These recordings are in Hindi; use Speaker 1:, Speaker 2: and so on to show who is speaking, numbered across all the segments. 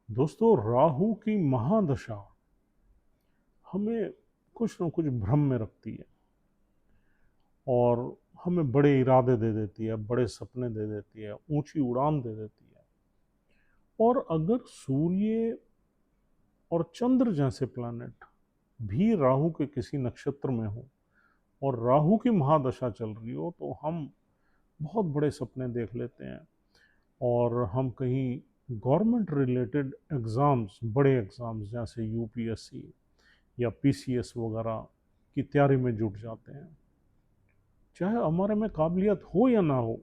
Speaker 1: दोस्तों, राहु की महादशा हमें कुछ न कुछ भ्रम में रखती है और हमें बड़े इरादे दे देती है, बड़े सपने दे देती है, ऊंची उड़ान दे देती है। और अगर सूर्य और चंद्र जैसे प्लैनेट भी राहु के किसी नक्षत्र में हो और राहु की महादशा चल रही हो तो हम बहुत बड़े सपने देख लेते हैं और हम कहीं गवर्नमेंट रिलेटेड एग्ज़ाम्स, बड़े एग्ज़ाम्स जैसे यूपीएससी या पीसीएस वगैरह की तैयारी में जुट जाते हैं। चाहे हमारे में काबिलियत हो या ना हो,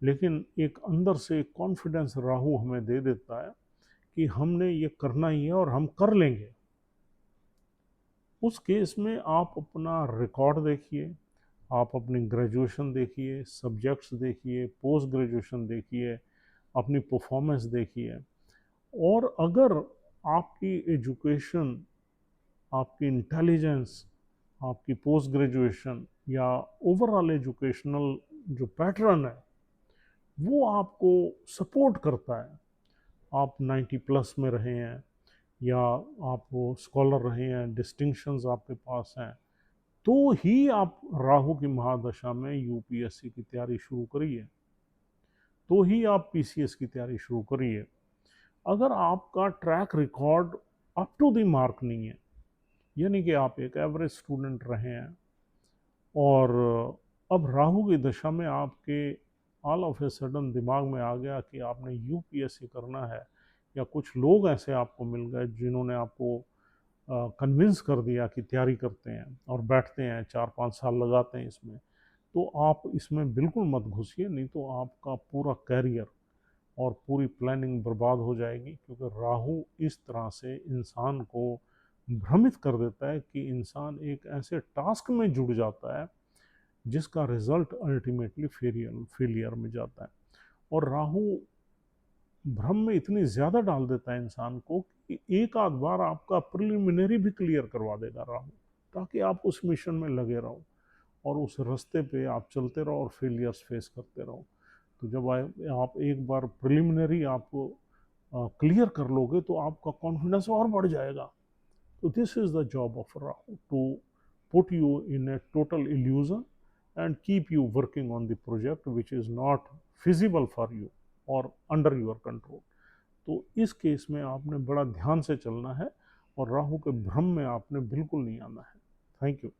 Speaker 1: लेकिन एक अंदर से एक कॉन्फिडेंस राहु हमें दे देता है कि हमने ये करना ही है और हम कर लेंगे। उस केस में आप अपना रिकॉर्ड देखिए, आप अपनी ग्रेजुएशन देखिए, सब्जेक्ट्स देखिए, पोस्ट ग्रेजुएशन देखिए, अपनी परफॉर्मेंस देखिए। और अगर आपकी एजुकेशन, आपकी इंटेलिजेंस, आपकी पोस्ट ग्रेजुएशन या ओवरऑल एजुकेशनल जो पैटर्न है वो आपको सपोर्ट करता है, आप 90 प्लस में रहे हैं या आप वो स्कॉलर रहे हैं, डिस्टिंक्शंस आपके पास हैं, तो ही आप राहु की महादशा में यूपीएससी की तैयारी शुरू करिए, तो ही आप पीसीएस की तैयारी शुरू करिए। अगर आपका track record up to the mark नहीं है, यानी कि आप एक एवरेज स्टूडेंट रहे हैं और अब राहु की दशा में आपके ऑल ऑफ ए सडन दिमाग में आ गया कि आपने यूपीएससी करना है, या कुछ लोग ऐसे आपको मिल गए जिन्होंने आपको कन्विंस कर दिया कि तैयारी करते हैं और बैठते हैं 4-5 साल लगाते हैं इसमें, तो आप इसमें बिल्कुल मत घुसिए, नहीं तो आपका पूरा कैरियर और पूरी प्लानिंग बर्बाद हो जाएगी। क्योंकि राहु इस तरह से इंसान को भ्रमित कर देता है कि इंसान एक ऐसे टास्क में जुड़ जाता है जिसका रिजल्ट अल्टीमेटली फेलियर में जाता है। और राहु भ्रम में इतनी ज़्यादा डाल देता है इंसान को कि एक आध बार आपका प्रिलिमिनरी भी क्लियर करवा देगा राहु, ताकि आप उस मिशन में लगे रहो और उस रास्ते पे आप चलते रहो और फेलियर्स फेस करते रहो। तो जब आप एक बार प्रिलिमिनरी आप क्लियर कर लोगे तो आपका कॉन्फिडेंस और बढ़ जाएगा। तो this is the job of Rahu, to put you in a total illusion and keep you working on the project which is not feasible for you or under your control। तो इस केस में आपने बड़ा ध्यान से चलना है और राहु के भ्रम में आपने बिल्कुल नहीं आना है। Thank you.